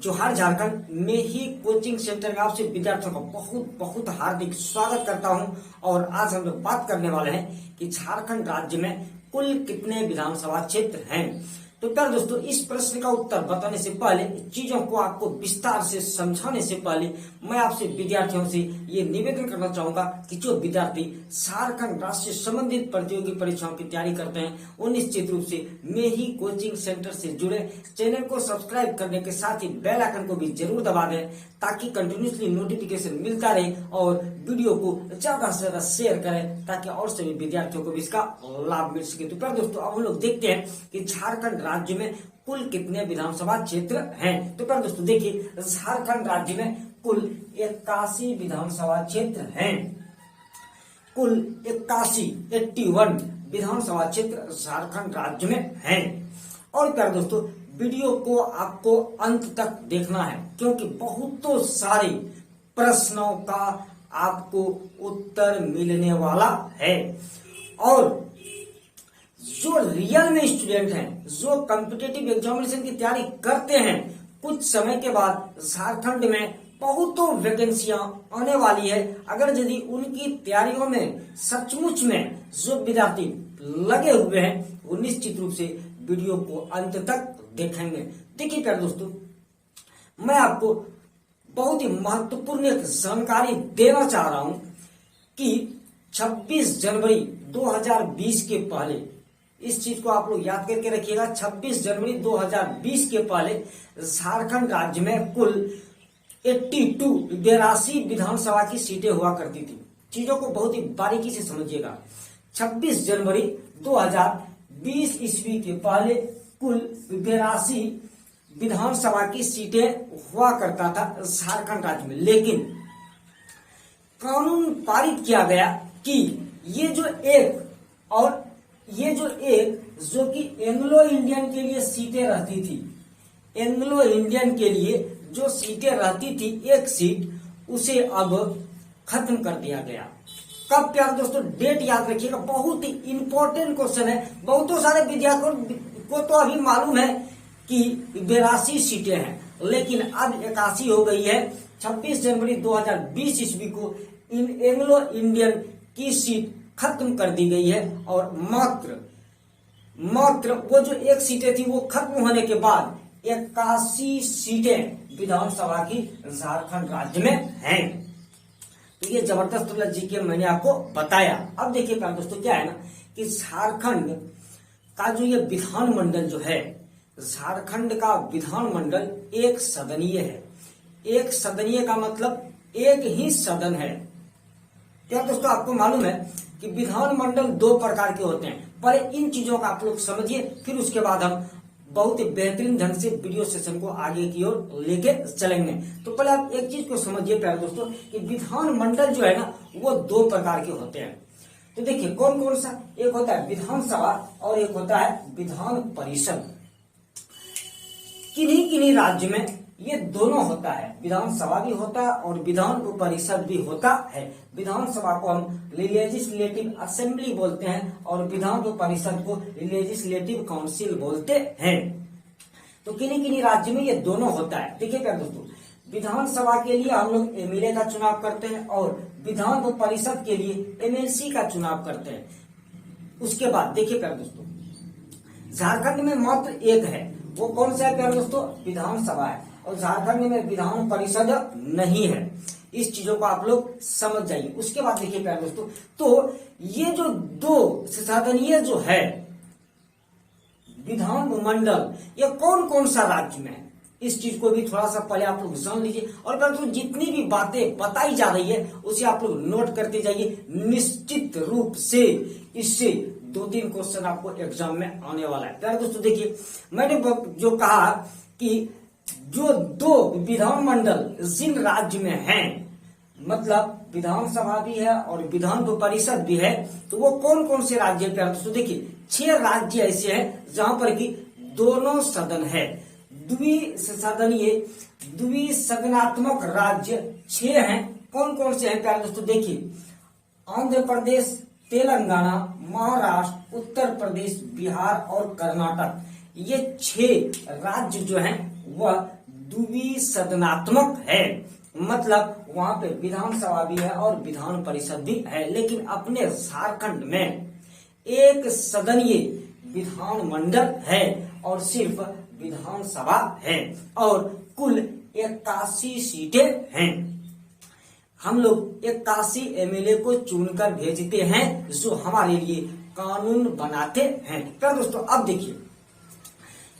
जोहार झारखंड में ही coaching centre में आपसे विद्यार्थियों का बहुत बहुत हार्दिक स्वागत करता हूं। और आज हम लोग बात करने वाले हैं कि झारखंड राज्य में कुल कितने विधानसभा क्षेत्र हैं। तो प्यारे दोस्तों, इस प्रश्न का उत्तर बताने से पहले, चीजों को आपको विस्तार से समझाने से पहले मैं आपसे विद्यार्थियों से ये निवेदन करना चाहूंगा कि जो विद्यार्थी झारखंड राज्य से संबंधित प्रतियोगी परीक्षाओं की तैयारी करते हैं वो निश्चित रूप से में ही कोचिंग सेंटर से जुड़े। चैनल को सब्सक्राइब करने के साथ ही बेल आइकन को भी जरूर दबा दें ताकि कंटिन्यूसली नोटिफिकेशन मिलता रहे, और वीडियो को ज्यादा से ज्यादा शेयर करें ताकि और सभी विद्यार्थियों को भी इसका लाभ मिल सके। तो प्यारे दोस्तों, अब हम लोग देखते हैं कि झारखंड राज्य में कुल कितने विधानसभा क्षेत्र हैं। तो प्यारे दोस्तों देखिए, झारखंड राज्य में कुल 81 विधानसभा क्षेत्र हैं। कुल 81 विधानसभा क्षेत्र झारखंड राज्य में हैं। और प्यारे दोस्तों, वीडियो को आपको अंत तक देखना है क्योंकि बहुतों सारे प्रश्नों का आपको उत्तर मिलने वाला है। और जो रियल में स्टूडेंट हैं, जो कॉम्पिटिटिव एग्जामिनेशन की तैयारी करते हैं, कुछ समय के बाद झारखंड में बहुतों वैकेंसियां आने वाली है। अगर यदि उनकी तैयारियों में सचमुच में जो विद्यार्थी लगे हुए हैं वो निश्चित रूप से वीडियो को अंत तक देखेंगे। देखिए प्यारे दोस्तों, मैं आपको बहुत ही महत्वपूर्ण एक जानकारी देना चाह रहा हूं कि 26 जनवरी 2020 के पहले, इस चीज को आप लोग याद करके रखिएगा, 26 जनवरी 2020 के पहले झारखंड राज्य में कुल 82 विधानसभा की सीटें हुआ करती थी। चीजों को बहुत ही बारीकी से समझिएगा। 26 जनवरी 2020 ईस्वी के पहले कुल 82 विधानसभा की सीटें हुआ करता था झारखंड राज्य में। लेकिन कानून पारित किया गया कि ये जो कि एंग्लो इंडियन के लिए सीटें रहती थी, एंग्लो इंडियन के लिए जो सीटें रहती थी, एक सीट, उसे अब खत्म कर दिया गया। कब प्यारे दोस्तों, डेट याद रखिएगा, बहुत ही इंपॉर्टेंट क्वेश्चन है। बहुतों सारे विद्यार्थियों को तो अभी मालूम है कि 82 सीटें हैं, लेकिन अब 81 हो गई है। 26 जनवरी 2020 ईस्वी को इन एंग्लो इंडियन की सीट खत्म कर दी गई है और मात्र वो जो एक सीटें थी वो खत्म होने के बाद 81 सीटें विधानसभा की झारखंड राज्य में हैं। तो ये जबरदस्त जीके मैंने आपको बताया। अब देखिए प्यारे दोस्तों, क्या है ना कि झारखंड का जो ये विधानमंडल जो है, झारखंड का विधानमंडल एक सदनीय है। एक सदनीय का मतलब एक ही सदन है। क्या दोस्तों, आपको मालूम है कि विधानमंडल 2 प्रकार के होते हैं। पहले इन चीजों का आप लोग समझिए, फिर उसके बाद हम बहुत ही बेहतरीन ढंग से वीडियो सेशन को आगे की ओर लेके चलेंगे। तो पहले आप एक चीज को समझिए प्यारे दोस्तों कि विधानमंडल जो है ना वो 2 प्रकार के होते हैं। तो देखिए कौन कौन सा, एक होता है विधानसभा और एक होता है विधान परिषद। किन्हीं राज्य में ये दोनों होता है, विधानसभा भी होता है और विधान परिषद भी होता है। विधानसभा को हम लेजिस्लेटिव असेंबली बोलते हैं और विधान परिषद को लेजिस्लेटिव काउंसिल बोलते हैं। तो किन्हीं राज्य में ये दोनों होता है। देखिए प्यारे दोस्तों, विधानसभा के लिए हम लोग एमएलए का चुनाव करते हैं और विधान परिषद के लिए एमएलसी का चुनाव करते हैं। उसके बाद देखिए प्यारे दोस्तों, झारखंड में मात्र एक है, वो कौन सा है प्यारे दोस्तों, विधानसभा है। और झारखंड में विधान परिषद नहीं है। इस चीजों को आप लोग समझ जाइए। उसके बाद देखिए प्यारे दोस्तों, तो ये जो 2 सदनीय जो है विधानमंडल, ये कौन कौन सा राज्य में है, इस चीज को भी थोड़ा सा पहले आप लोग जान लीजिए। और प्यारे दोस्तों, जितनी भी बातें बताई जा रही है उसे आप लोग नोट करते जाइए। निश्चित रूप से इससे 2-3 क्वेश्चन आपको एग्जाम में आने वाला है। प्यारे दोस्तों देखिए, मैंने जो कहा कि जो 2 विधानमंडल जिन राज्य में हैं, मतलब विधानसभा भी है और विधान परिषद भी है, तो वो कौन कौन से राज्य प्यारे दोस्तों देखिए, 6 राज्य ऐसे हैं जहां पर कि दोनों सदन है। द्विसदनात्मक राज्य 6 हैं। कौन कौन से हैं प्यारे दोस्तों देखिए, आंध्र प्रदेश, तेलंगाना, महाराष्ट्र, उत्तर प्रदेश, बिहार और कर्नाटक। ये 6 राज्य जो हैं वह द्विसदनात्मक है, मतलब वहां पे विधानसभा भी है और विधान परिषद भी है, लेकिन अपने झारखंड में एक सदनीय विधानमंडल है और सिर्फ विधानसभा है और कुल 81 सीटें हैं। हम लोग 81 एमएलए को चुनकर भेजते हैं जो हमारे लिए कानून बनाते हैं। तो दोस्तों अब देखिए,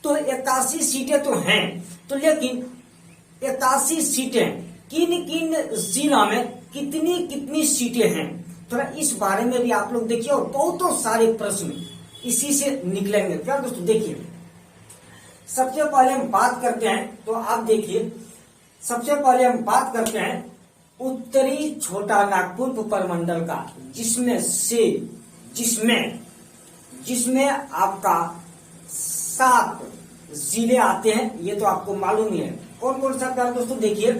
तो 81 सीटें तो हैं, तो लेकिन 81 सीटें किन किन जिला में कितनी कितनी सीटें हैं, थोड़ा इस बारे में भी आप लोग देखिए और बहुत सारे प्रश्न इसी से निकलेंगे। क्या दोस्तों देखिए, सबसे पहले हम बात करते हैं, तो आप देखिए सबसे पहले हम बात करते हैं उत्तरी छोटा नागपुर उपमंडल का, जिसमें आपका 7 जिले आते हैं। ये तो आपको मालूम ही है। कौन कौन सा प्यार दोस्तों देखिए,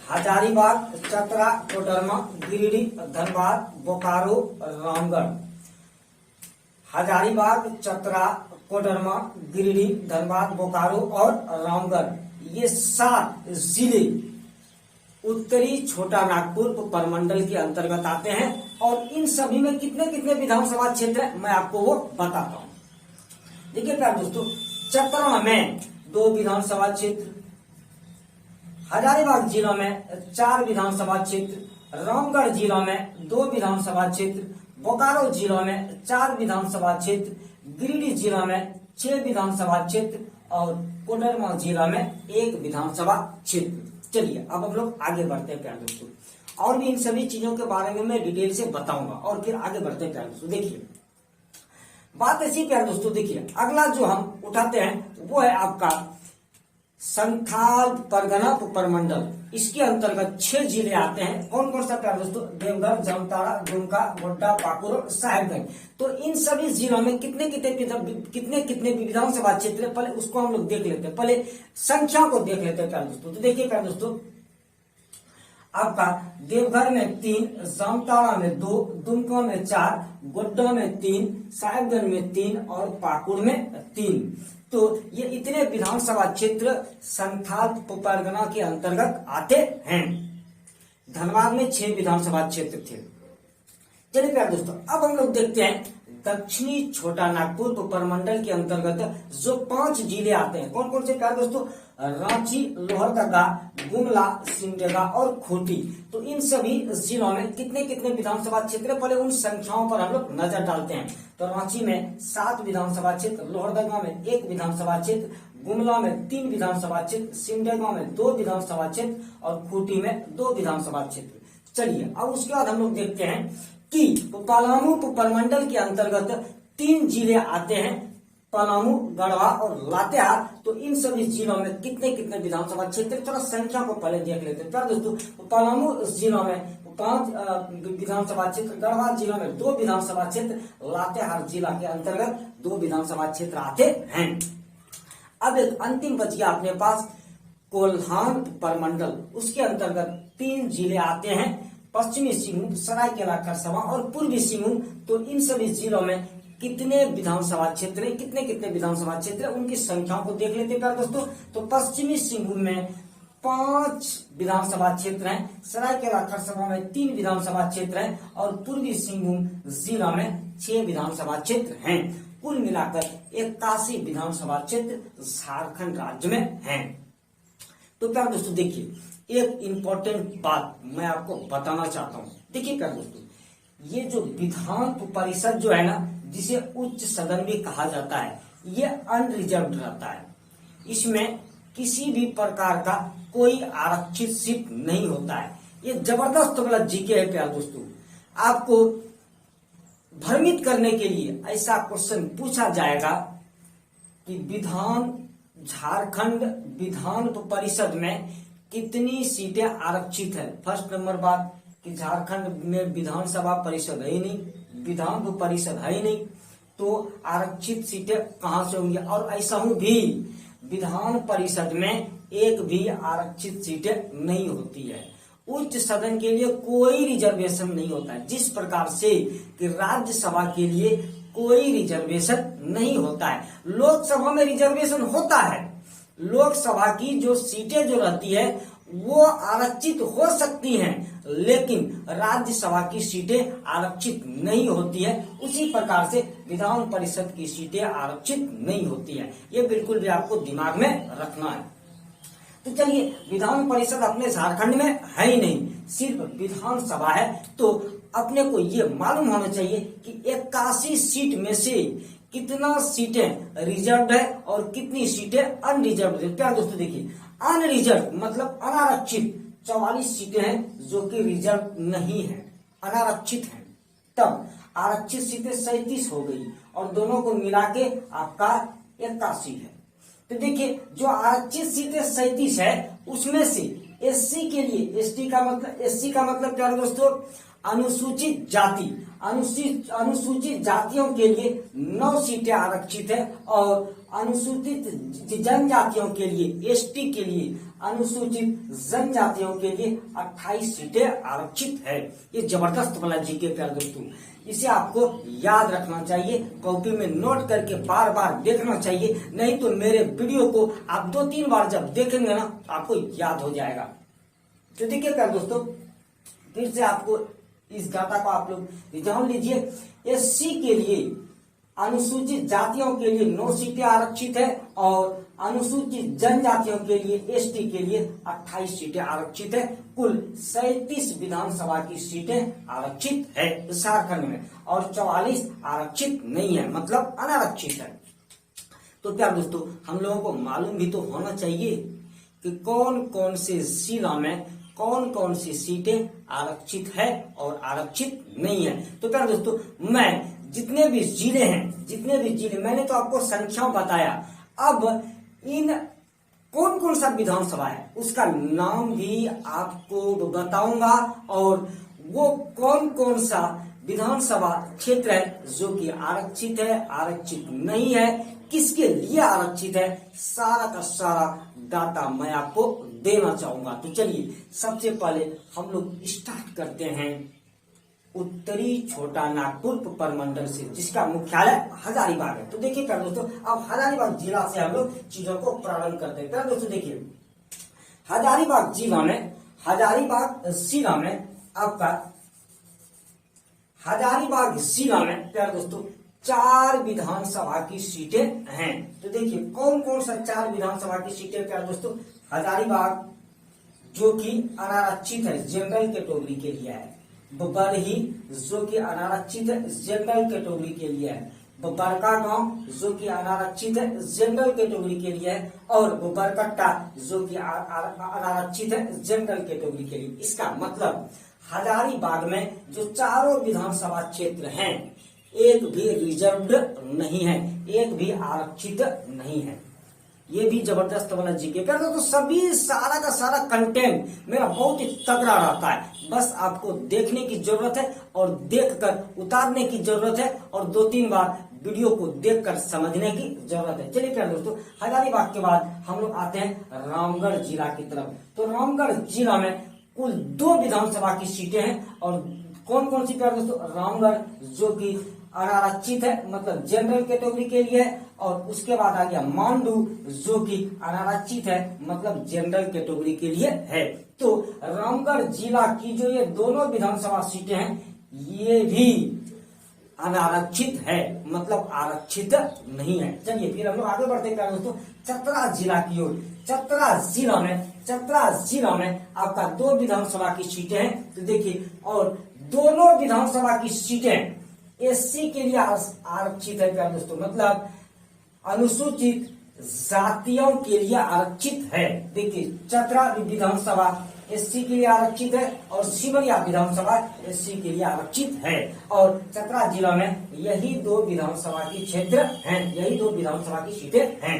हजारीबाग, चतरा, कोडरमा, गिरिडीह, धनबाद, बोकारो, रामगढ़। हजारीबाग, चतरा, कोडरमा, गिरिडीह, धनबाद, बोकारो और रामगढ़, ये 7 जिले उत्तरी छोटा नागपुर उपमंडल के अंतर्गत आते हैं और इन सभी में कितने कितने विधानसभा क्षेत्र है मैं आपको वो बताता हूं। देखिए प्यार दोस्तों, चतरा में 2 विधानसभा क्षेत्र, हजारीबाग जिला में 4 विधानसभा क्षेत्र, रामगढ़ जिला में 2 विधानसभा क्षेत्र, बोकारो जिला में 4 विधानसभा क्षेत्र, गिरिडीह जिला में 6 विधानसभा क्षेत्र और कोडरमा जिला में 1 विधानसभा क्षेत्र। चलिए अब हम लोग आगे बढ़ते हैं प्यार दोस्तों, और भी इन सभी चीजों के बारे में मैं डिटेल से बताऊंगा और फिर आगे बढ़ते हैं प्यार दोस्तों। देखिए बात ऐसी प्यार दोस्तों, देखिए अगला जो हम उठाते हैं वो है आपका संथाल परगना उपमंडल। इसके अंतर्गत 6 जिले आते हैं। कौन कौन सा प्यार दोस्तों, देवघर, जामताड़ा, दुमका, गोड्डा, पाकुड़ और साहेबगंज। तो इन सभी जिलों में कितने कितने विधानसभा क्षेत्र है, पहले उसको हम लोग देख लेते हैं, पहले संख्या को देख लेते हैं प्यार दोस्तों। तो देखिए प्यार दोस्तों, आपका देवघर में 3, जामताड़ा में 2, दुमका में 4, गोड्डा में 3, साहेबगंज में 3 और पाकुड़ में 3। तो ये इतने विधानसभा क्षेत्र संथाल परगना के अंतर्गत आते हैं। धनबाद में 6 विधानसभा क्षेत्र थे। चलिए प्यार दोस्तों, अब हम लोग देखते हैं दक्षिणी छोटा नागपुर उपमंडल के अंतर्गत जो 5 जिले आते हैं। कौन कौन से प्यार दोस्तों, रांची, लोहरदगा, गुमला, सिमडेगा और खूंटी। तो इन सभी जिलों में कितने कितने विधानसभा क्षेत्र, पहले उन संख्याओं पर हम लोग नजर डालते हैं। तो रांची में 7 विधानसभा क्षेत्र, लोहरदगा में 1 विधानसभा क्षेत्र, गुमला में 3 विधानसभा क्षेत्र, सिमडेगा में 2 विधानसभा क्षेत्र और खूंटी में 2 विधानसभा क्षेत्र। चलिए अब उसके बाद हम लोग देखते हैं कि पलामू उपमंडल के अंतर्गत 3 जिले आते हैं, पलामू, गढ़वा और लातेहार। तो इन सभी जिलों में कितने कितने विधानसभा क्षेत्र, थोड़ा संख्या को पहले देख लेते हैं प्यार दोस्तों। पलामू जिला में 5 विधानसभा क्षेत्र, गढ़वा जिला में 2 विधानसभा क्षेत्र, लातेहार जिला के अंतर्गत 2 विधानसभा क्षेत्र आते हैं। अब एक अंतिम बच गया अपने पास कोल्हान उपमंडल, उसके अंतर्गत 3 जिले आते हैं, पश्चिमी सिंहभूम, सरायकेला खरसावां और पूर्वी सिंहभूम। तो इन सभी जिलों में कितने विधानसभा क्षेत्र, कितने कितने विधानसभा क्षेत्र, उनकी संख्याओं को देख लेते हैं दोस्तों। तो पश्चिमी सिंहभूम में 5 विधानसभा क्षेत्र हैं, सरायकेला खरसावां में 3 विधानसभा क्षेत्र हैं और पूर्वी सिंहभूम जिला में 6 विधानसभा क्षेत्र हैं। कुल मिलाकर 81 विधानसभा क्षेत्र झारखंड राज्य में हैं। तो प्यार दोस्तों देखिए, एक इंपॉर्टेंट बात मैं आपको बताना चाहता हूं। देखिए प्यार दोस्तों, ये जो विधान परिषद जो है ना, जिसे उच्च सदन भी कहा जाता है, ये अनरिजर्व्ड रहता है। इसमें किसी भी प्रकार का कोई आरक्षित सीट नहीं होता है। ये जबरदस्त वाला जीके है प्यार दोस्तों। आपको भ्रमित करने के लिए ऐसा क्वेश्चन पूछा जाएगा कि झारखंड विधान परिषद में कितनी सीटें आरक्षित है। फर्स्ट नंबर बात कि झारखंड में विधानसभा परिषद है ही नहीं, विधान परिषद है ही नहीं, तो आरक्षित सीटें कहां से होंगी। और ऐसा हूं भी विधान परिषद में एक भी आरक्षित सीटें नहीं होती है। उच्च सदन के लिए कोई रिजर्वेशन नहीं होता है, जिस प्रकार से कि राज्यसभा के लिए कोई रिजर्वेशन नहीं होता है। लोकसभा में रिजर्वेशन होता है, लोकसभा की जो सीटें जो रहती है वो आरक्षित हो सकती हैं, लेकिन राज्यसभा की सीटें आरक्षित नहीं होती है। उसी प्रकार से विधान परिषद की सीटें आरक्षित नहीं होती है। ये बिल्कुल भी आपको दिमाग में रखना है। तो चलिए, विधान परिषद अपने झारखंड में है ही नहीं, सिर्फ विधानसभा है। तो अपने को ये मालूम होना चाहिए कि 81 सीट में से कितना सीटें रिजर्व है और कितनी सीटें अनरिजर्व है। क्या दोस्तों देखिए, अनरिजर्व मतलब अनारक्षित 44 सीटें हैं जो कि रिजर्व नहीं है, अनारक्षित हैं। तब आरक्षित सीटें 37 हो गई और दोनों को मिला के आपका 81 है। तो देखिए, जो आरक्षित सीटें 37 है उसमें से एससी के लिए, एससी का मतलब क्या है दोस्तों, अनुसूचित जाति, अनुसूचित जातियों के लिए 9 सीटें आरक्षित है और अनुसूचित जनजातियों के लिए, एसटी के लिए, अनुसूचित जनजातियों के लिए 28 सीटें आरक्षित है। ये जबरदस्त वाला जीके प्यारे दोस्तों, इसे आपको याद रखना चाहिए, कॉपी में नोट करके बार बार देखना चाहिए, नहीं तो मेरे वीडियो को आप 2-3 बार जब देखेंगे ना आपको याद हो जाएगा। तो देखिए प्यारे दोस्तों, फिर से आपको इस डाटा को आप लोग जान लीजिए। एससी के लिए, अनुसूचित जातियों के लिए 9 सीटें आरक्षित है और अनुसूचित जनजातियों के लिए, एसटी के लिए 28 सीटें आरक्षित है। कुल 37 विधानसभा की सीटें आरक्षित है झारखंड में और 44 आरक्षित नहीं है, मतलब अनारक्षित है। तो क्या दोस्तों, हम लोगों को मालूम भी तो होना चाहिए कि कौन कौन से जिला में कौन कौन सी सीटें आरक्षित है और आरक्षित नहीं है। तो क्या दोस्तों, मैं जितने भी जिले मैंने तो आपको संख्या बताया। अब इन कौन कौन सा विधानसभा है उसका नाम भी आपको बताऊंगा और वो कौन कौन सा विधानसभा क्षेत्र है जो कि आरक्षित है, आरक्षित नहीं है, किसके लिए आरक्षित है, सारा का सारा डाटा मैं आपको देना चाहूंगा। तो चलिए, सबसे पहले हम लोग स्टार्ट करते हैं उत्तरी छोटा नागपुर प्रमंडल से, जिसका मुख्यालय हजारीबाग है। तो देखिए प्यारे दोस्तों, अब हजारीबाग जिला से हम लोग चीजों को प्रारंभ करते हैं। प्यारे दोस्तों देखिए, हजारीबाग जिला में प्यारे दोस्तों 4 विधानसभा की सीटें हैं। तो देखिए कौन कौन सा 4 विधानसभा की सीटें प्यारे दोस्तों, हजारीबाग जो कि अनारक्षित है, जनरल कैटेगरी के लिए है, बरही जो कि अनारक्षित है, जनरल कैटेगरी के लिए है, बरकागांव जो कि अनारक्षित है, जनरल कैटेगरी के लिए है, और बरकट्टा जो कि अनारक्षित है, जनरल कैटेगरी के लिए। इसका मतलब हजारीबाग में जो चारों विधानसभा क्षेत्र हैं एक भी रिजर्व्ड नहीं है, एक भी आरक्षित नहीं है। ये भी जबरदस्त वाला जीके कर दो। तो सभी सारा का सारा कंटेंट मेरा बहुत ही तगड़ा रहता है, बस आपको देखने की जरूरत है और देखकर उतारने की जरूरत है और 2-3 बार वीडियो को देखकर समझने की जरूरत है। चलिए प्यारे दोस्तों, हजारीबाग के बाद हम लोग आते हैं रामगढ़ जिला की तरफ। तो रामगढ़ जिला में कुल 2 विधानसभा की सीटें हैं और कौन कौन सी प्यारे दोस्तों, रामगढ़ जो कि अनारक्षित है, मतलब जनरल कैटेगरी के लिए है, और उसके बाद आ गया मांडू जो कि अनारक्षित है, मतलब जनरल कैटेगरी के लिए है। तो रामगढ़ जिला की जो ये दोनों विधानसभा सीटें हैं ये भी अनारक्षित है, मतलब आरक्षित नहीं है। चलिए फिर हम लोग आगे बढ़ते हैं दोस्तों चतरा जिला की ओर। चतरा जिला में आपका 2 विधानसभा की सीटें हैं। तो देखिए, और दोनों विधानसभा की सीटें एससी के लिए आरक्षित है प्यारे दोस्तों, मतलब अनुसूचित जातियों के लिए आरक्षित है। देखिए, चतरा विधानसभा एससी के लिए आरक्षित है और सिमरिया विधानसभा एससी के लिए आरक्षित है। और चतरा जिला में यही 2 विधानसभा की क्षेत्र हैं, यही 2 विधानसभा की सीटें हैं।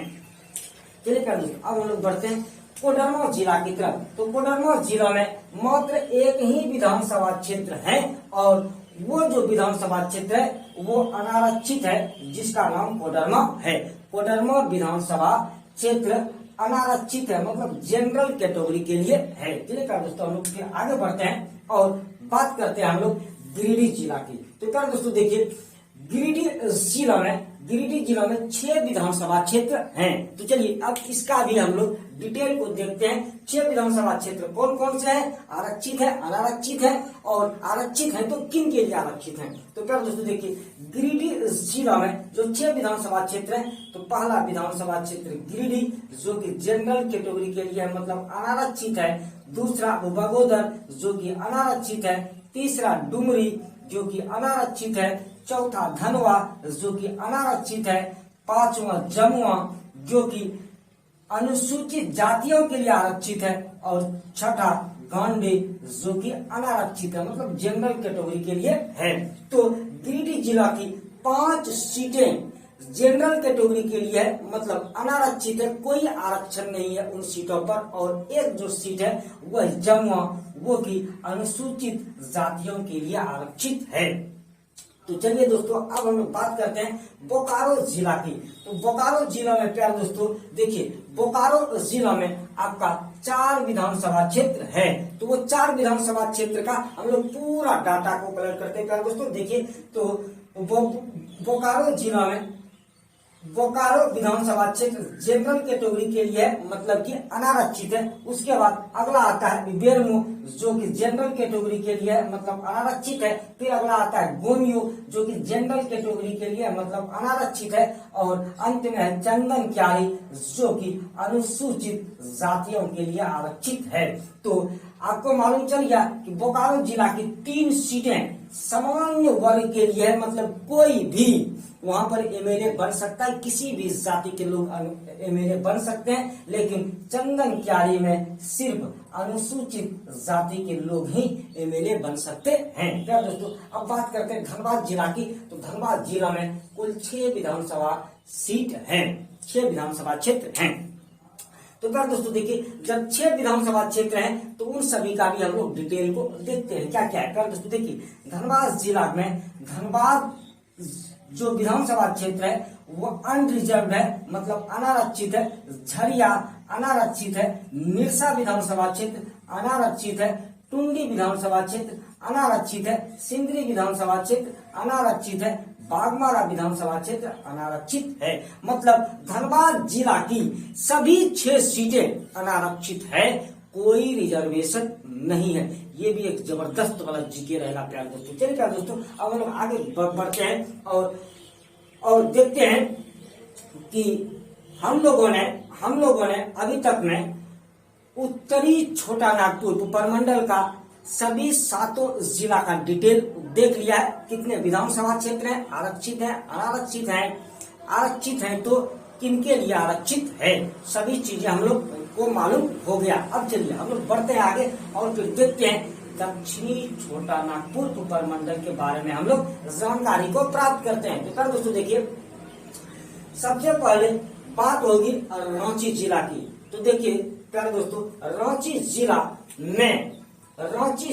चलिए प्यारे दोस्तों, अब हम लोग बढ़ते हैं कोडरमा जिला की तरफ। तो कोडरमा जिला में मात्र एक ही विधानसभा क्षेत्र है और वो जो विधानसभा क्षेत्र है वो अनारक्षित है, जिसका नाम कोडरमा है। कोडरमा विधानसभा क्षेत्र अनारक्षित है, मतलब जनरल कैटेगरी के लिए है। चलिए दोस्तों, हम लोग फिर आगे बढ़ते हैं और बात करते हैं हम लोग गिरिडीह जिला की। तो दोस्तों देखिए, गिरिडीह जिला में गिरिडीह जिला में 6 विधानसभा क्षेत्र हैं। तो चलिए अब इसका भी हम लोग डिटेल को देखते हैं। 6 विधानसभा क्षेत्र कौन कौन से हैं, आरक्षित है, अनारक्षित है, और आरक्षित है तो किन के लिए आरक्षित है। तो प्यारे दोस्तों देखिए, गिरिडीह जिला में जो 6 विधानसभा क्षेत्र है, तो पहला विधानसभा क्षेत्र गिरिडीह जो कि जनरल कैटेगरी के लिए है, मतलब अनारक्षित है। दूसरा बगोदर जो कि अनारक्षित है। तीसरा डुमरी जो कि अनारक्षित है। चौथा धनवा जो कि अनारक्षित है। पांचवा जमुआ जो कि अनुसूचित जातियों के लिए आरक्षित है। और छठा गांडी जो कि अनारक्षित है, मतलब जनरल कैटेगरी के लिए है। तो गिरिडीह जिला की 5 सीटें जनरल कैटेगरी के लिए है, मतलब अनारक्षित है, कोई आरक्षण नहीं है उन सीटों पर। और एक जो सीट है वह जमुआ, वो की अनुसूचित जातियों के लिए आरक्षित है। तो चलिए दोस्तों अब हम लोग बात करते हैं बोकारो जिला की। तो बोकारो जिला में प्यारे दोस्तों देखिए, बोकारो जिला में आपका 4 विधानसभा क्षेत्र है। तो वो 4 विधानसभा क्षेत्र का हम लोग पूरा डाटा को कलेक्ट करते हैं। प्यारे दोस्तों देखिए, तो बोकारो जिला में बोकारो विधानसभा क्षेत्र जनरल कैटेगरी के लिए है, मतलब कि अनारक्षित है। उसके बाद अगला आता है बेरमो जो कि जनरल कैटेगरी के लिए है, मतलब अनारक्षित है। फिर अगला आता है गोमियो जो कि जनरल कैटेगरी के लिए है, मतलब अनारक्षित है। और अंत में है चंदन क्यारी जो कि अनुसूचित जातियों के लिए आरक्षित है। तो आपको मालूम चल गया कि बोकारो जिला की 3 सीटें सामान्य वर्ग के लिए है, मतलब कोई भी वहां पर एमएलए बन सकता है, किसी भी जाति के लोग एमएलए बन सकते हैं। लेकिन चंदन क्यारी में सिर्फ अनुसूचित जाति के लोग ही एमएलए बन सकते हैं। क्या दोस्तों अब बात करते हैं धनबाद जिला की। तो धनबाद जिला में कुल 6 विधानसभा सीट हैं, 6 विधानसभा क्षेत्र हैं। तो क्या दोस्तों देखिए, जब 6 विधानसभा क्षेत्र हैं तो उन सभी का भी हम लोग डिटेल को देखते हैं क्या क्या है। क्या दोस्तों देखिए, धनबाद जिला में धनबाद जो विधानसभा क्षेत्र है वो अनरिजर्व है, मतलब अनारक्षित है। झरिया अनारक्षित है। निरसा विधानसभा क्षेत्र अनारक्षित है। टुंडी विधानसभा क्षेत्र अनारक्षित है। सिंदरी विधानसभा क्षेत्र अनारक्षित है। बागमारा विधानसभा क्षेत्र अनारक्षित है। मतलब धनबाद जिला की सभी 6 सीटें अनारक्षित है, कोई रिजर्वेशन नहीं है। ये भी एक जबरदस्त वाला जीके रहेगा प्यारे दोस्तों। चलिए प्यारे दोस्तों अब हम लोग आगे बढ़ते हैं और देखते हैं कि हम लोगों ने अभी तक में उत्तरी छोटा नागपुर उपमंडल का सभी 7 जिला का डिटेल देख लिया है। कितने विधानसभा क्षेत्र हैं, आरक्षित हैं, अनारक्षित हैं, आरक्षित हैं तो किनके लिए आरक्षित है, सभी चीजें हम लोग को मालूम हो गया। अब चलिए हम लोग बढ़ते हैं आगे और फिर देखते हैं दक्षिणी छोटा नागपुर उपमंडल के बारे में हम लोग जानकारी को प्राप्त करते हैं। तो दोस्तों देखिए, सबसे पहले बात होगी रांची जिला की। तो देखिए प्यारे दोस्तों, रांची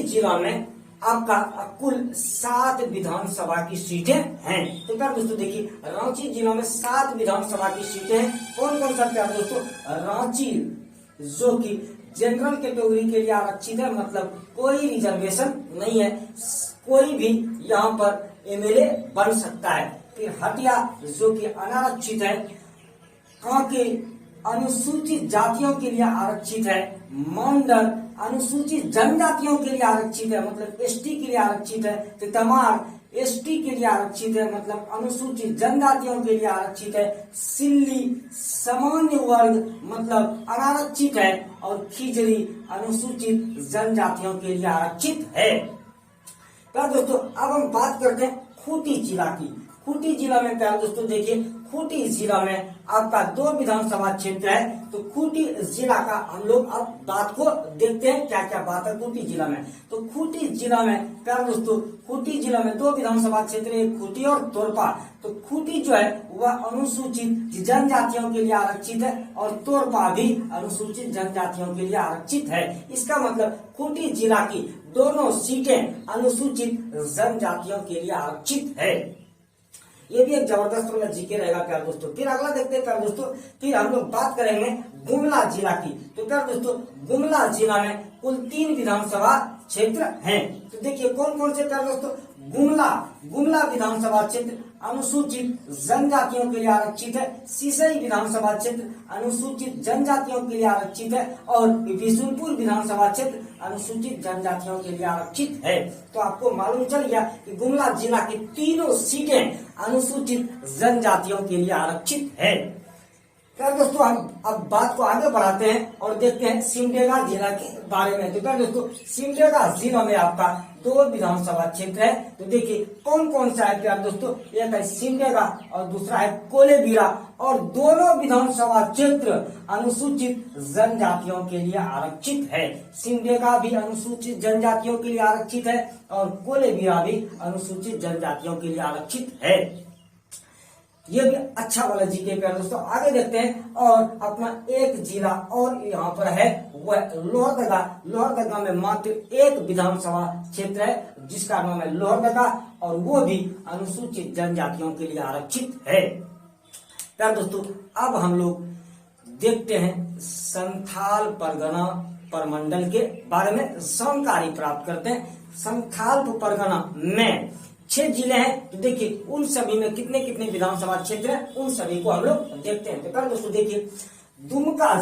जिला में आपका कुल 7 विधानसभा की सीटें हैं। तो प्यारे दोस्तों देखिए, रांची जिला में 7 विधानसभा की सीटें हैं। कौन कौन सा प्यारे दोस्तों, रांची जो कि जनरल कैटेगरी के लिए आरक्षित है, मतलब कोई रिजर्वेशन नहीं है, कोई भी यहाँ पर एमएलए बन सकता है। फिर हटिया जो कि अनारक्षित है। कांके अनुसूचित जातियों के लिए आरक्षित है। मंडल अनुसूचित जनजातियों के लिए आरक्षित है, मतलब एसटी के लिए आरक्षित है। तो तमार एसटी के लिए आरक्षित है, मतलब अनुसूचित जनजातियों के लिए आरक्षित है। सिल्ली सामान्य वर्ग मतलब अनारक्षित है। और खिजरी अनुसूचित जनजातियों के लिए आरक्षित है। तो दोस्तों अब हम बात करते हैं खूंटी जिला की। खूंटी जिला में प्यारे दोस्तों देखिए, खूंटी जिला में आपका 2 विधानसभा क्षेत्र है। तो खूंटी जिला का हम लोग अब बात को देखते हैं क्या क्या बात है खूंटी जिला में। तो खूंटी जिला में प्यारे दोस्तों, खूंटी जिला में 2 विधानसभा क्षेत्र है, खूंटी और तोरपा। तो खूंटी जो है वह अनुसूचित जनजातियों के लिए आरक्षित है और तोरपा भी अनुसूचित जनजातियों के लिए आरक्षित है। इसका मतलब खूंटी जिला की दोनों सीटें अनुसूचित जनजातियों के लिए आरक्षित है। ये भी एक जबरदस्त वाला जीके रहेगा प्यारे दोस्तों। फिर अगला देखते हैं प्यारे दोस्तों, फिर हम लोग बात करेंगे गुमला जिला की। तो प्यारे दोस्तों, गुमला जिला में कुल 3 विधानसभा क्षेत्र हैं। तो देखिए कौन कौन से प्यारे दोस्तों, गुमला विधानसभा क्षेत्र अनुसूचित जनजातियों के लिए आरक्षित है। सिसई विधानसभा क्षेत्र अनुसूचित जनजातियों के लिए आरक्षित है और बिशुनपुर विधानसभा क्षेत्र अनुसूचित जनजातियों के लिए आरक्षित है। तो आपको मालूम चल गया कि गुमला जिला की तीनों सीटें अनुसूचित जनजातियों के लिए आरक्षित है। क्या दोस्तों, हम अब बात को आगे बढ़ाते हैं और देखते हैं सिमडेगा जिला के बारे में। तो क्या दोस्तों, सिमडेगा जिला में आपका 2 विधानसभा क्षेत्र है। तो देखिए कौन कौन सा है प्यार दोस्तों, एक है सिमडेगा और दूसरा है कोलेबिरा, और दोनों विधानसभा क्षेत्र अनुसूचित जनजातियों के लिए आरक्षित है। सिमडेगा भी अनुसूचित जनजातियों के लिए आरक्षित है और कोलेबिरा भी अनुसूचित जनजातियों के लिए आरक्षित है। ये भी अच्छा वाला जीके प्यार दोस्तों। आगे देखते हैं और अपना एक जिला और यहाँ पर है, वह लोहरदगा। लोहरदगा में मात्र एक विधानसभा क्षेत्र है जिसका नाम है लोहरदगा और वो भी अनुसूचित जनजातियों के लिए आरक्षित है। प्यार दोस्तों, अब हम लोग देखते हैं संथाल परगना प्रमंडल के बारे में जानकारी प्राप्त करते हैं। संथाल परगना में 6 जिले हैं। तो देखिए उन सभी में कितने कितने विधानसभा क्षेत्र हैं, उन सभी को हम लोग देखते हैं। तो प्यार दोस्तों देखिए दुमका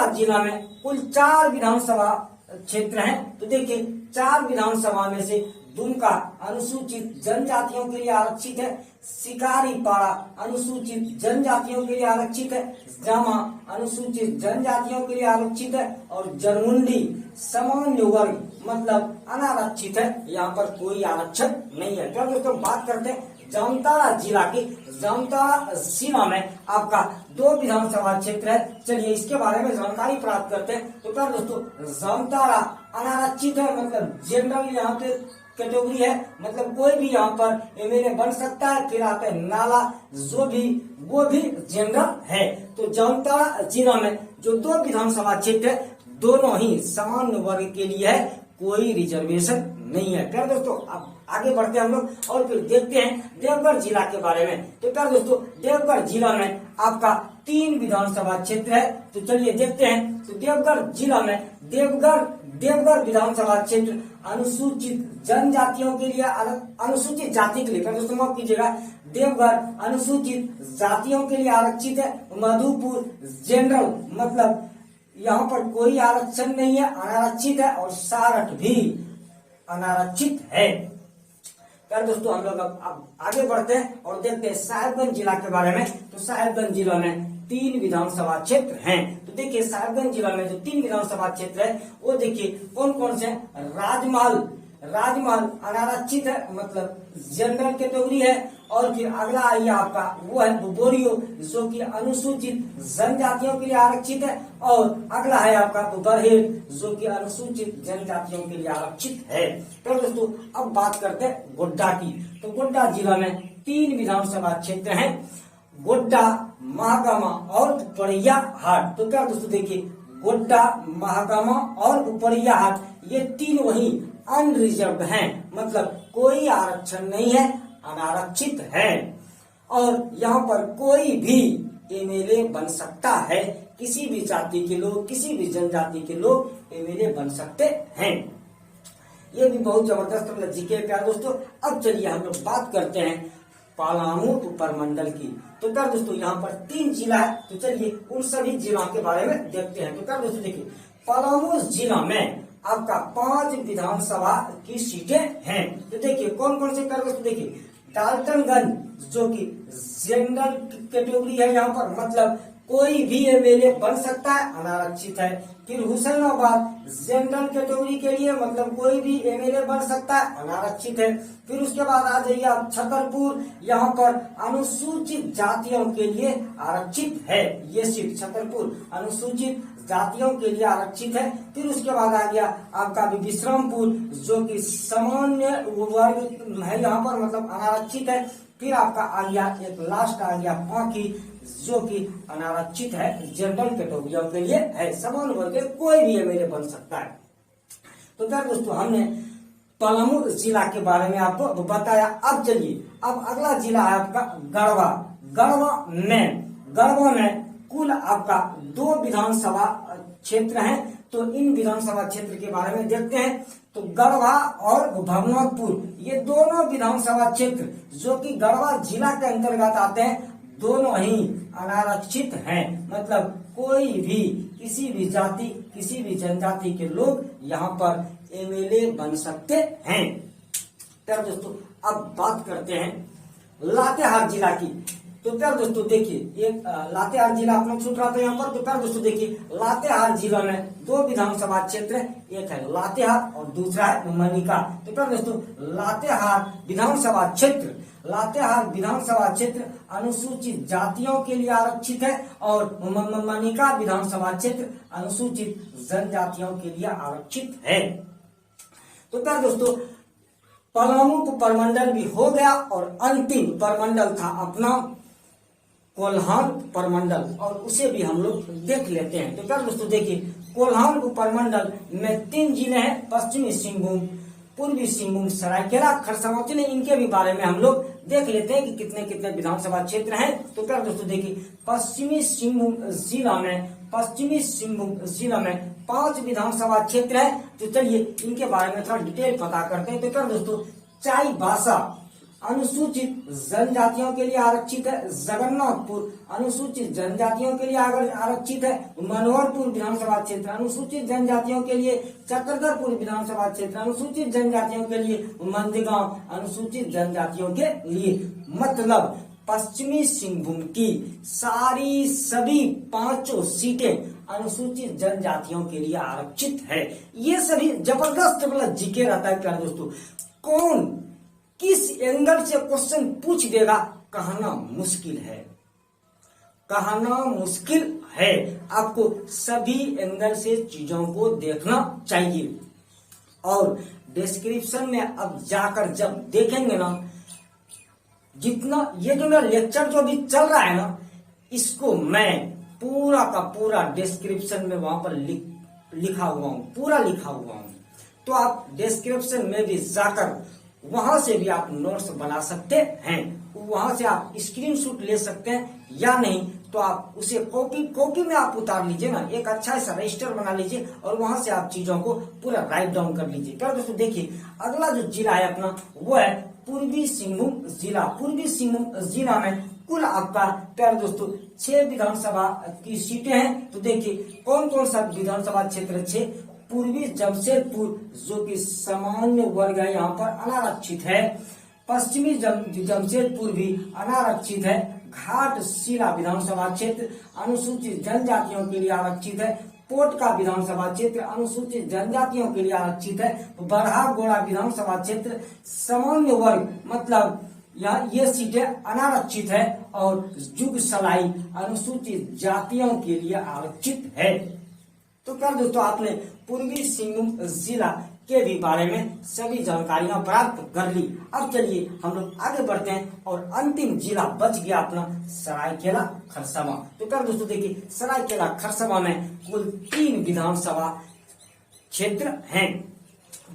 जिला में कुल 4 विधानसभा क्षेत्र हैं। तो देखिए 4 विधानसभा में से दुमका अनुसूचित जनजातियों के लिए आरक्षित है, शिकारीपाड़ा अनुसूचित जनजातियों के लिए आरक्षित है, जामा अनुसूचित जनजातियों के लिए आरक्षित है और जरमुंडी सामान्य वर्ग मतलब अनारक्षित है। यहाँ पर कोई आरक्षण नहीं है। तो दोस्तों बात करते हैं जामताड़ा जिला की। जामताड़ा जिला में आपका 2 विधानसभा क्षेत्र है। चलिए इसके बारे में जानकारी प्राप्त करते हैं। तो क्या दोस्तों, जामताड़ा अनारक्षित है, मतलब जनरल यहाँ पे कैटेगरी है, मतलब कोई भी यहाँ पर एमएलए बन सकता है। फिर आता है नाला, वो भी जनरल है। तो जामताड़ा जिला में जो 2 विधानसभा क्षेत्र है दोनों ही सामान्य वर्ग के लिए है, कोई रिजर्वेशन नहीं है। क्या दोस्तों, अब आगे बढ़ते हैं हम लोग और फिर देखते हैं देवगढ़ जिला के बारे में। तो क्या दोस्तों, देवगढ़ जिला में आपका 3 विधानसभा क्षेत्र है। तो चलिए देखते हैं। तो देवगढ़ जिला में देवगढ़ विधानसभा क्षेत्र अनुसूचित जनजातियों के लिए अनुसूचित जाति के लिए, क्या दोस्तों माफ कीजिएगा, देवगढ़ अनुसूचित जातियों के लिए आरक्षित है। मधुपुर जनरल मतलब यहाँ पर कोई आरक्षण नहीं है, अनारक्षित है और सारठ भी अनारक्षित है। यार दोस्तों हम लोग अब आगे बढ़ते हैं और देखते हैं साहेबगंज जिला के बारे में। तो साहेबगंज जिला में 3 विधानसभा क्षेत्र हैं। तो देखिए साहेबगंज जिला में जो 3 विधानसभा क्षेत्र है वो देखिए कौन कौन से हैं। राजमहल अनारक्षित है, मतलब जनरल कैटेगरी है। और फिर अगला आइए आपका वो है बोरियो जो कि अनुसूचित जनजातियों के लिए आरक्षित है। और अगला है आपका बरहेट जो कि अनुसूचित जनजातियों के लिए आरक्षित है। तो दोस्तों अब बात करते हैं गोड्डा की। तो गोड्डा जिला में 3 विधानसभा क्षेत्र हैं, गोड्डा, महागामा और उपरिया हाट। तो क्या दोस्तों देखिए गोड्डा, महागामा और उपरिया हाट ये 3 वही अनरिजर्व हैं, मतलब कोई आरक्षण नहीं है, अनारक्षित है। और यहाँ पर कोई भी एमएलए बन सकता है, किसी भी जाति के लोग, किसी भी जनजाति के लोग एमएलए बन सकते हैं। ये भी बहुत जबरदस्त मतलब जीके प्यार दोस्तों। अब चलिए हम लोग बात करते हैं पलामू उपमंडल की। तो क्या दोस्तों यहाँ पर 3 जिला है। तो चलिए उन सभी जिलों के बारे में देखते हैं। तो क्या दोस्तों देखिए पलामू जिला में आपका 5 विधानसभा की सीटें हैं। तो देखिए कौन कौन से कर दोस्तों देखिए डाल्टनगंज जो कि जनरल कैटेगरी है, यहाँ पर मतलब कोई भी एमएलए बन सकता है, अनारक्षित है। फिर हुसैनाबाद जनरल कैटेगरी के लिए मतलब कोई भी एमएलए बन सकता है, अनारक्षित है। फिर उसके बाद आ जाइए आप छतरपुर, यहाँ पर अनुसूचित जातियों के लिए आरक्षित है। ये सीट छतरपुर अनुसूचित जातियों के लिए आरक्षित है। फिर उसके बाद आ गया आपका विश्रामपुर जो कि सामान्य वर्ग है, यहाँ पर मतलब अनारक्षित है। फिर आपका आ गया एक लास्ट आ गया पांकी जो कि अनारक्षित है, जनरल कैटेगरियों के लिए है, सामान्य वर्ग के कोई भी एमएलए बन सकता है। तो क्या दोस्तों हमने पलामू जिला के बारे में आपको बताया। अब चलिए अब अगला जिला है आपका गढ़वा। गढ़वा में कुल आपका 2 विधानसभा क्षेत्र हैं। तो इन विधानसभा क्षेत्र के बारे में देखते हैं। तो गढ़वा और भवनाथपुर ये दोनों विधानसभा क्षेत्र जो कि गढ़वा जिला के अंतर्गत आते हैं, दोनों ही अनारक्षित हैं। मतलब कोई भी किसी भी जाति किसी भी जनजाति के लोग यहाँ पर एमएलए बन सकते हैं। प्यारे दोस्तों, अब बात करते हैं लातेहार जिला की। तो प्यारे दोस्तों देखिए, एक लातेहार जिला आप लोग सुन रहा था यहाँ पर। तो प्यारे दोस्तों देखिए, लातेहार जिला में दो विधानसभा क्षेत्र है, एक है लातेहार और दूसरा है मनिका। तो प्यारे दोस्तों, लातेहार विधानसभा क्षेत्र अनुसूचित जातियों के लिए आरक्षित है और मनिका विधानसभा क्षेत्र अनुसूचित जनजातियों के लिए आरक्षित है। तो प्यारे दोस्तों, पलामू प्रमंडल भी हो गया और अंतिम प्रमंडल था अपना कोल्हान प्रमंडल, और उसे भी हम लोग देख लेते हैं। तो प्यारे दोस्तों देखिए, कोल्हान प्रमंडल में 3 जिले हैं, पश्चिमी सिंहभूम, पूर्वी सिंहभूम, सरायकेला, खरसावां। चलिए इनके भी बारे में हम लोग देख लेते हैं कि कितने कितने विधानसभा क्षेत्र हैं। तो प्यारे दोस्तों देखिए, पश्चिमी सिंहभूम जिला में 5 विधानसभा क्षेत्र है। तो चलिए इनके बारे में थोड़ा डिटेल पता करते हैं। तो प्यारे दोस्तों, चाईबासा अनुसूचित जनजातियों के लिए आरक्षित है, जगन्नाथपुर अनुसूचित जनजातियों के लिए आरक्षित है, मनोहरपुर विधानसभा क्षेत्र अनुसूचित जनजातियों के लिए, चक्रधरपुर विधानसभा क्षेत्र अनुसूचित जनजातियों के लिए, मंदगांव अनुसूचित जनजातियों के लिए। मतलब पश्चिमी सिंहभूम की सभी 5 सीटें अनुसूचित जनजातियों के लिए आरक्षित है। ये सभी जबरदस्त मतलब जीके रहता है। प्यारे दोस्तों, कौन किस एंगल से क्वेश्चन पूछ देगा कहना मुश्किल है। आपको सभी एंगल से चीजों को देखना चाहिए। और डिस्क्रिप्शन में अब जाकर जब देखेंगे ना, जितना ये जो मेरा लेक्चर जो भी चल रहा है ना, इसको मैं पूरा का पूरा डिस्क्रिप्शन में वहां पर लिखा हुआ हूं। तो आप डिस्क्रिप्शन में भी जाकर वहां से भी आप नोट्स बना सकते हैं। वहां से आप स्क्रीनशॉट ले सकते हैं, या नहीं तो आप उसे कॉपी में आप उतार लीजिए ना, एक अच्छा सा रजिस्टर बना लीजिए और वहां से आप चीजों को पूरा राइट डाउन कर लीजिए। प्यारे दोस्तों देखिए, अगला जो जिला है अपना वो है पूर्वी सिंहभूम जिला में कुल आपका प्यारे दोस्तों 6 विधानसभा की सीटें हैं। तो देखिए कौन कौन सा विधानसभा क्षेत्र 6, पूर्वी जमशेदपुर जो कि सामान्य वर्ग है, यहाँ पर अनारक्षित है। पश्चिमी जमशेदपुर भी अनारक्षित है। घाटशिला विधानसभा क्षेत्र अनुसूचित जनजातियों के लिए आरक्षित है। पोटका विधानसभा क्षेत्र अनुसूचित जनजातियों के लिए आरक्षित है। बरहागोड़ा विधानसभा क्षेत्र सामान्य वर्ग, मतलब यहाँ ये सीटें अनारक्षित है। और जुगसलाई अनुसूचित जातियों के लिए आरक्षित है। तो क्या दोस्तों, आपने पूर्वी सिंहभूम जिला के भी बारे में सभी जानकारियां प्राप्त कर ली। अब चलिए हम लोग आगे बढ़ते हैं और अंतिम जिला बच गया अपना सरायकेला खरसावां। तो क्या दोस्तों देखिए, सरायकेला खरसावां में कुल 3 विधानसभा क्षेत्र हैं।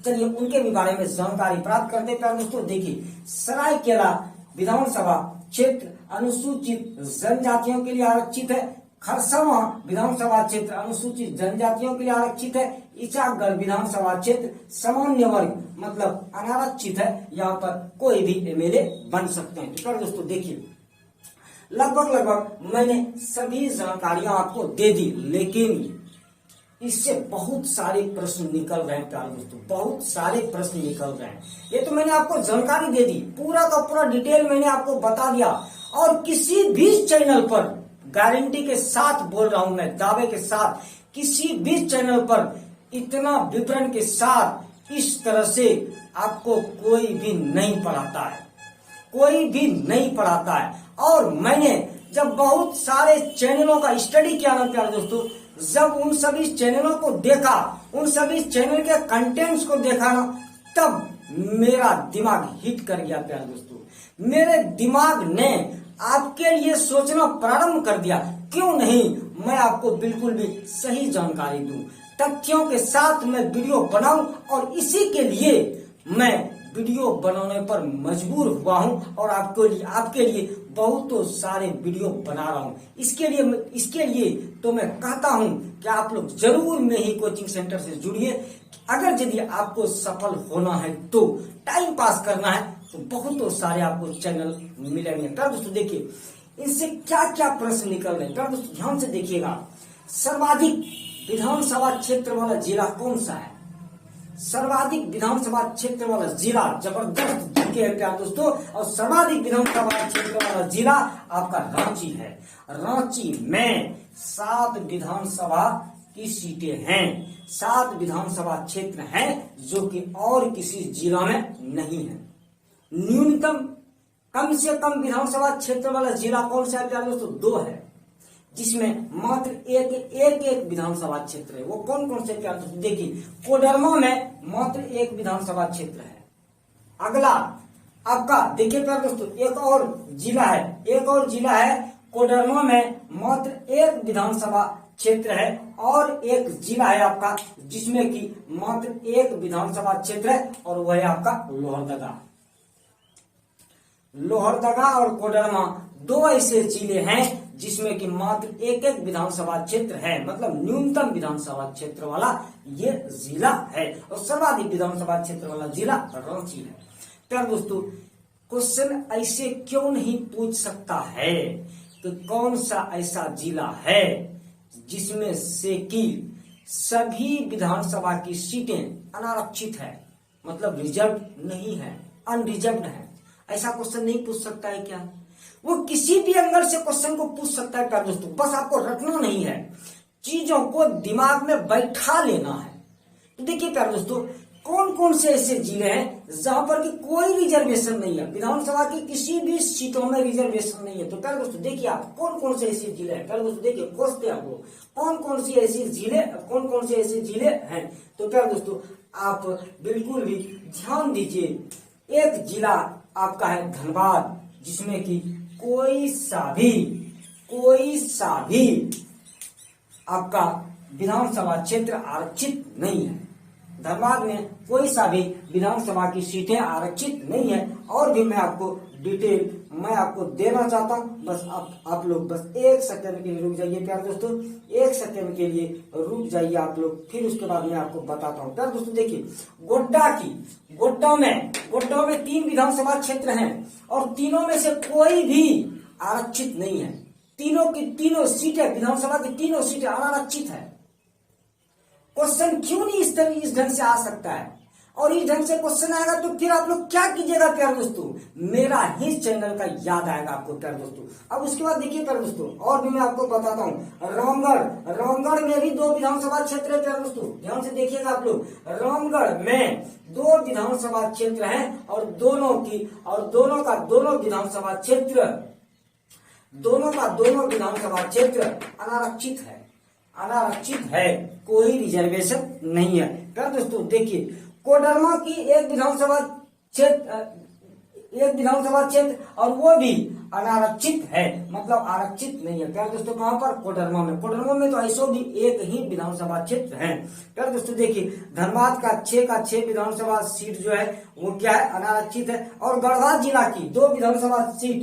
चलिए उनके भी बारे में जानकारी प्राप्त करते हैं। प्यारे दोस्तों देखिए, सरायकेला विधानसभा क्षेत्र अनुसूचित जनजातियों के लिए आरक्षित है। खरसावां विधानसभा क्षेत्र अनुसूचित जनजातियों के लिए आरक्षित है। इचाकगढ़ विधानसभा क्षेत्र सामान्य वर्ग मतलब अनारक्षित है, यहाँ पर कोई भी एमएलए बन सकते हैं। तो दोस्तों देखिए, लगभग मैंने सभी जानकारियां आपको दे दी, लेकिन इससे बहुत सारे प्रश्न निकल रहे हैं। प्यारे दोस्तों, बहुत सारे प्रश्न निकल रहे हैं। ये तो मैंने आपको जानकारी दे दी, पूरा का पूरा डिटेल मैंने आपको बता दिया। और किसी भी चैनल पर गारंटी के साथ बोल रहा हूं मैं, दावे के साथ, किसी भी चैनल पर इतना विवरण के साथ इस तरह से आपको कोई भी नहीं पढ़ाता है। और मैंने जब बहुत सारे चैनलों का स्टडी किया ना प्यारे दोस्तों, जब उन सभी चैनलों को देखा, उन सभी चैनल के कंटेंट्स को देखा ना, तब मेरा दिमाग हिट कर गया। प्यारे दोस्तों, मेरे दिमाग ने आपके लिए सोचना प्रारंभ कर दिया। क्यों नहीं मैं आपको बिल्कुल भी सही जानकारी दूं, तथ्यों के साथ मैं वीडियो बनाऊं, और इसी के लिए मैं वीडियो बनाने पर मजबूर हुआ हूं और आपके लिए बहुत सारे वीडियो बना रहा हूं। इसके लिए तो मैं कहता हूं कि आप लोग जरूर मेरी कोचिंग सेंटर से जुड़िए। अगर यदि आपको सफल होना है तो टाइम पास करना है तो बहुत सारे आपको चैनल मिलेंगे। तो दोस्तों देखिए इनसे क्या क्या प्रश्न निकल रहे हैं। तो दोस्तों ध्यान से देखिएगा, सर्वाधिक विधानसभा क्षेत्र वाला जिला कौन सा है? सर्वाधिक विधानसभा क्षेत्र वाला जिला जबरदस्त जीके है प्यार दोस्तों। और सर्वाधिक विधानसभा क्षेत्र वाला जिला आपका रांची है। रांची में 7 विधानसभा की सीटें हैं, 7 विधानसभा क्षेत्र हैं जो कि और किसी जिला में नहीं है। न्यूनतम कम से कम विधानसभा क्षेत्र वाला जिला कौन सा है प्यार दोस्तों? 2 है, जिसमें मात्र एक विधानसभा क्षेत्र है। वो कौन कौन से प्यार दोस्तों? देखिए कोडरमा में मात्र 1 विधानसभा क्षेत्र है। अगला आपका देखिए प्यार दोस्तों एक और जिला है कोडरमा में मात्र 1 विधानसभा क्षेत्र है। और एक जिला है आपका जिसमें कि मात्र 1 विधानसभा क्षेत्र है और वह है आपका लोहरदगा और कोडरमा 2 ऐसे जिले हैं जिसमें कि मात्र एक विधानसभा क्षेत्र है, मतलब न्यूनतम विधानसभा क्षेत्र वाला ये जिला है। और सर्वाधिक विधानसभा क्षेत्र वाला जिला रांची है। प्यार दोस्तों क्वेश्चन ऐसे क्यों नहीं पूछ सकता है कि कौन सा ऐसा जिला है जिसमें से कि सभी विधानसभा की सीटें अनारक्षित है, मतलब रिजर्व नहीं है, अनरिजर्व्ड है। ऐसा क्वेश्चन नहीं पूछ सकता है क्या? वो किसी भी एंगल से क्वेश्चन को पूछ सकता है प्यार दोस्तों, बस आपको रटना नहीं है, चीजों को दिमाग में बैठा लेना है। तो देखिए प्यार दोस्तों कौन कौन से ऐसे जिले हैं जहां पर कि कोई रिजर्वेशन नहीं है, विधानसभा की किसी भी सीटों में रिजर्वेशन नहीं है। तो प्यार दोस्तों देखिए आप कौन कौन से ऐसे जिले हैं। प्यार दोस्तों देखिए खोजते हैं आपको कौन कौन से ऐसे जिले हैं। तो प्यार दोस्तों आप बिल्कुल भी ध्यान दीजिए। एक जिला आपका है धनबाद, जिसमें कि कोई सा भी आपका विधानसभा क्षेत्र आरक्षित नहीं है। धनबाद में कोई सा भी विधानसभा की सीटें आरक्षित नहीं है। और भी मैं आपको डिटेल देना चाहता हूं, बस आप लोग बस 1 सेकंड के लिए रुक जाइए प्यार दोस्तों, 1 सेकंड के लिए रुक जाइए आप लोग, फिर उसके बाद मैं आपको बताता हूं। प्यार दोस्तों देखिए गोड्डा में 3 विधानसभा क्षेत्र हैं और तीनों में से कोई भी आरक्षित नहीं है। तीनों सीटें विधानसभा की तीनों सीटें अनारक्षित है। क्वेश्चन क्यों नहीं इस ढंग से आ सकता है? और इस ढंग से क्वेश्चन आएगा तो फिर आप लोग क्या कीजिएगा प्यार दोस्तों? मेरा ही चैनल का याद आएगा आपको प्यार दोस्तों। अब उसके बाद देखिए प्यार दोस्तों और भी मैं आपको बताता हूँ। रामगढ़ में भी 2 विधानसभा क्षेत्र है प्यार दोस्तों, ध्यान से देखिएगा आप लोग। रामगढ़ में 2 विधानसभा क्षेत्र हैं और दोनों विधानसभा क्षेत्र अनारक्षित है, कोई रिजर्वेशन नहीं है। प्यार दोस्तों देखिए कोडरमा की एक विधानसभा क्षेत्र और वो भी अनारक्षित है, मतलब आरक्षित नहीं है। प्यार दोस्तों कहां पर? कोडरमा में तो ऐसो भी एक ही विधानसभा क्षेत्र है। प्यार दोस्तों देखिए धनबाद का 6 विधानसभा सीट जो है वो क्या है? अनारक्षित है। और गढ़वा जिला की 2 विधानसभा सीट,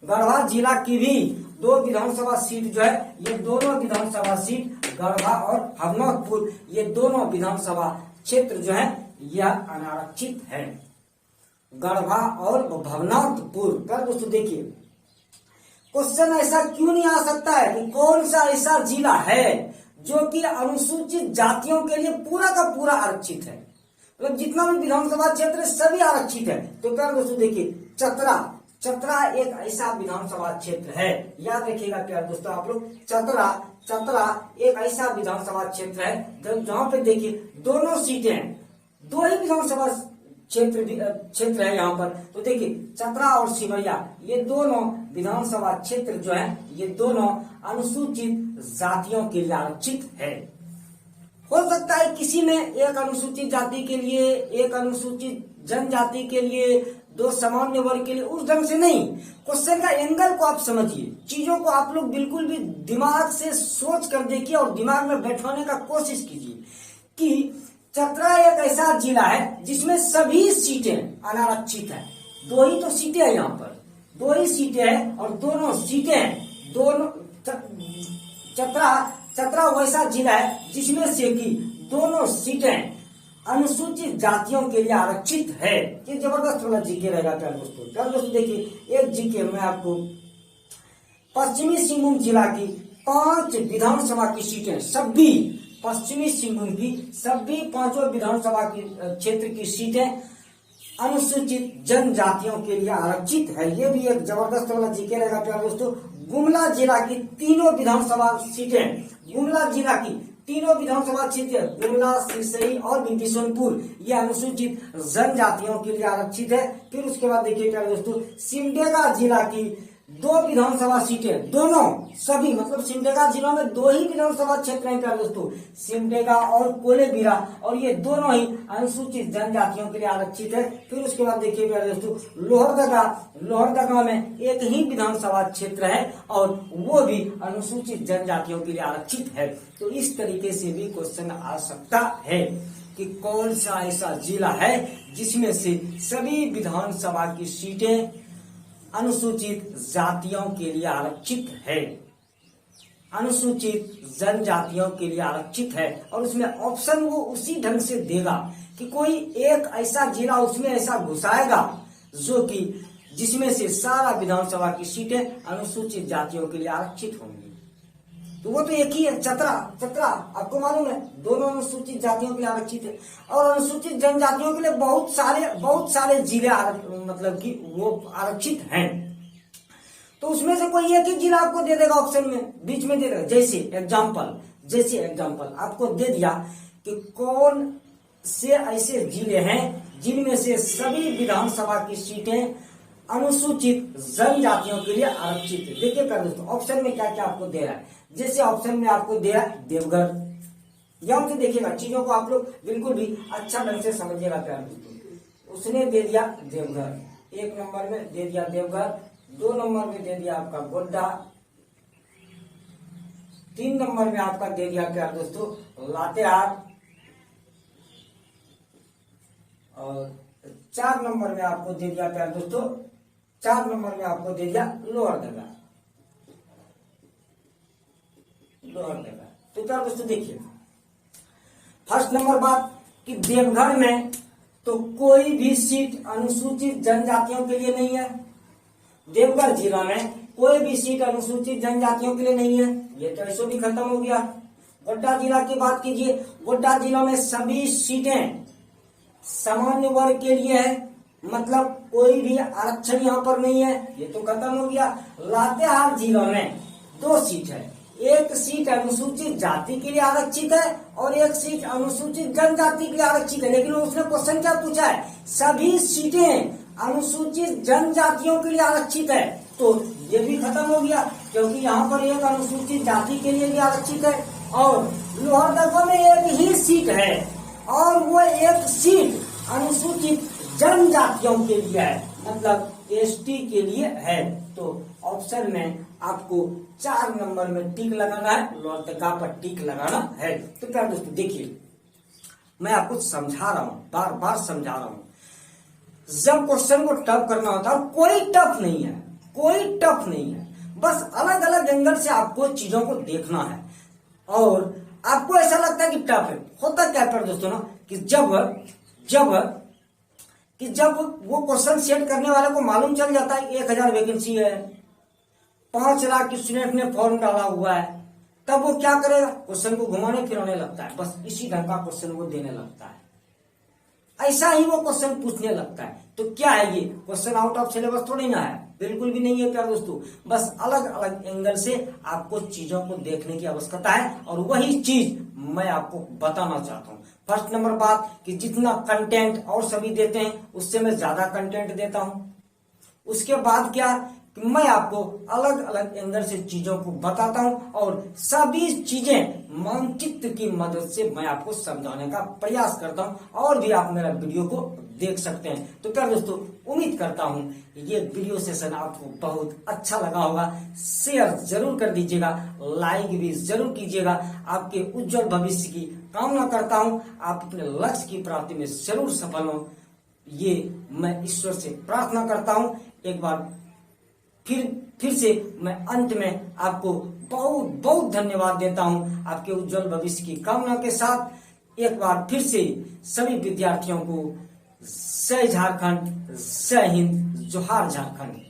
गढ़वा जिला की भी 2 विधानसभा सीट जो है, ये दोनों विधानसभा सीट गढ़वा और भवनाथपुर, ये दोनों विधानसभा क्षेत्र जो है यह अनारक्षित है, गढ़वा और भवनाथपुर। प्यार दोस्तों देखिए क्वेश्चन ऐसा क्यों नहीं आ सकता है कि कौन सा ऐसा जिला है जो कि अनुसूचित जातियों के लिए पूरा का पूरा आरक्षित है, मतलब जितना भी विधानसभा क्षेत्र सभी आरक्षित है। तो प्यार दोस्तों देखिए चतरा एक ऐसा विधानसभा क्षेत्र है, याद रखिएगा प्यार दोस्तों आप लोग। चतरा एक ऐसा विधानसभा क्षेत्र है जहां पे देखिए दोनों सीटें 2 ही विधानसभा क्षेत्र है यहाँ पर। तो देखिए चतरा और सिमरिया ये दोनों विधानसभा क्षेत्र जो है ये दोनों अनुसूचित जातियों के लिए आरक्षित है। हो सकता है किसी में एक अनुसूचित जाति के लिए, एक अनुसूचित जनजाति के लिए, 2 सामान्य वर्ग के लिए, उस ढंग से नहीं। क्वेश्चन का एंगल को आप समझिए, चीजों को आप लोग बिल्कुल भी दिमाग से सोच कर देखिए और दिमाग में बैठाने का कोशिश कीजिए कि चतरा एक ऐसा जिला है जिसमें सभी सीटें अनारक्षित है। 2 ही तो सीटें हैं यहाँ पर, 2 ही सीटें हैं और दोनों चतरा वैसा जिला है जिसमें से कि दोनों सीटें अनुसूचित जातियों के लिए आरक्षित है। ये जबरदस्त वाला जीके रहेगा प्यारे दोस्तों। प्यारे दोस्तों देखिए, एक जीके में आपको पश्चिमी सिंहभूम जिला की 5 विधानसभा की सीटें, सभी पश्चिमी सिंहभूम की सभी 5 विधानसभा की क्षेत्र की सीटें अनुसूचित जनजातियों के लिए आरक्षित है। ये भी एक जबरदस्त वाला जीके रहेगा प्यारे दोस्तों। गुमला जिला की तीनों विधानसभा सीटें, गुमला जिला की तीनों विधानसभा क्षेत्र गुमला, सिरसई और बिशनपुर, ये अनुसूचित जनजातियों के लिए आरक्षित है। फिर उसके बाद देखिए प्यारे दोस्तों, सिमडेगा जिला की 2 विधानसभा सीटें, दोनों सभी मतलब सिमडेगा जिला में 2 ही विधानसभा क्षेत्र हैं प्यारे दोस्तों, सिमडेगा और कोलेबिरा, और ये दोनों ही अनुसूचित जनजातियों के लिए आरक्षित है। फिर उसके बाद देखिए प्यारे दोस्तों, लोहरदगा में एक ही विधानसभा क्षेत्र है और वो भी अनुसूचित जनजातियों के लिए आरक्षित है। तो इस तरीके से भी क्वेश्चन आ सकता है कि कौन सा ऐसा जिला है जिसमें से सभी विधानसभा की सीटें अनुसूचित जातियों के लिए आरक्षित है, अनुसूचित जनजातियों के लिए आरक्षित है। और उसमें ऑप्शन वो उसी ढंग से देगा कि कोई एक ऐसा जिला उसमें ऐसा घुसाएगा जो कि जिसमें से सारा विधानसभा की सीटें अनुसूचित जातियों के लिए आरक्षित होंगी। तो वो तो एक ही है, चतरा आपको मालूम है, दोनों अनुसूचित जातियों के लिए आरक्षित है। और अनुसूचित जनजातियों के लिए बहुत सारे जिले मतलब कि वो आरक्षित हैं। तो उसमें से कोई एक ही जिला आपको दे देगा ऑप्शन में, बीच में दे देगा। जैसे एग्जाम्पल आपको दे दिया कि कौन से ऐसे जिले हैं जिनमें से सभी विधानसभा की सीटें अनुसूचित जनजातियों के लिए आरक्षित है। देखिए प्यारे दोस्तों, ऑप्शन में क्या क्या आपको दे रहा है। जैसे ऑप्शन में आपको दे रहा है देवघर, ध्यान से देखिएगा, चीजों को आप लोग बिल्कुल भी अच्छा ढंग से समझिएगा प्यारे दोस्तों। उसने दे दिया देवघर, 1 नंबर में दे दिया देवघर, 2 नंबर में दे दिया आपका गोड्डा, 3 नंबर में आपका दे दिया प्यारे दोस्तों लातेहार, और 4 नंबर में आपको दे दिया प्यारे दोस्तों, 4 नंबर में आपको दे दिया लोहरदगा। तो प्यारे दोस्तों देखिए, फर्स्ट नंबर बात कि देवघर में तो कोई भी सीट अनुसूचित जनजातियों के लिए नहीं है। देवघर जिला में कोई भी सीट अनुसूचित जनजातियों के लिए नहीं है, ये तो ऐसे भी खत्म हो गया। गोड्डा जिला की बात कीजिए, गोड्डा जिला में सभी सीटें सामान्य वर्ग के लिए है, मतलब कोई भी आरक्षण यहाँ पर नहीं है, ये तो खत्म हो गया। लातेहार जिला में 2 सीट है, एक सीट अनुसूचित जाति के लिए आरक्षित है और एक सीट अनुसूचित जनजाति के लिए आरक्षित है। लेकिन उसने क्वेश्चन क्या पूछा है, सभी सीटें अनुसूचित जनजातियों के लिए आरक्षित है, तो ये भी खत्म हो गया क्योंकि यहाँ पर एक अनुसूचित जाति के लिए भी आरक्षित है और लोहरदगा में एक ही सीट है और वो एक सीट अनुसूचित जनजातियों के लिए है, मतलब एसटी के लिए है। तो ऑप्शन में आपको 4 नंबर में टिक लगाना है, लोहरदगा पर टिक लगाना है। तो प्यारे दोस्तों देखिए, मैं आपको समझा रहा हूं, बार बार समझा रहा हूं, जब क्वेश्चन को टफ करना होता है कोई टफ नहीं है, कोई टफ नहीं है, बस अलग अलग एंगल से आपको चीजों को देखना है। और आपको ऐसा लगता है कि टफ है, होता क्या है दोस्तों ना कि जब वो क्वेश्चन सेट करने वाले को मालूम चल जाता है 1000 वैकेंसी है, 5 लाख स्टूडेंट ने फॉर्म डाला हुआ है, तब वो क्या करेगा, क्वेश्चन को घुमाने फिराने लगता है, बस इसी ढंग का क्वेश्चन वो देने लगता है, ऐसा ही वो क्वेश्चन पूछने लगता है। तो क्या है ये क्वेश्चन आउट ऑफ सिलेबस थोड़ी ना है, बिल्कुल भी नहीं है प्यारे दोस्तों, बस अलग अलग एंगल से आपको चीजों को देखने की आवश्यकता है और वही चीज मैं आपको बताना चाहता हूँ। फर्स्ट नंबर बात कि जितना कंटेंट और सभी देते हैं उससे मैं ज्यादा कंटेंट देता हूँ। उसके बाद क्या कि मैं आपको अलग अलग एंगल से चीजों को बताता हूं और सभी चीजें मानचित्र की मदद से मैं आपको समझाने का प्रयास करता हूं और भी आप मेरा वीडियो को देख सकते हैं। तो क्या दोस्तों, उम्मीद करता हूं ये वीडियो सेशन आपको बहुत अच्छा लगा होगा। शेयर जरूर कर दीजिएगा, लाइक भी जरूर कीजिएगा। आपके उज्जवल भविष्य की कामना करता हूं, आप अपने लक्ष्य की प्राप्ति में जरूर सफल हो, ये मैं ईश्वर से प्रार्थना करता हूं। एक बार फिर से मैं अंत में आपको बहुत बहुत धन्यवाद देता हूं, आपके उज्जवल भविष्य की कामना के साथ। एक बार फिर से सभी विद्यार्थियों को जय झारखंड, जय हिंद, जोहार झारखंड।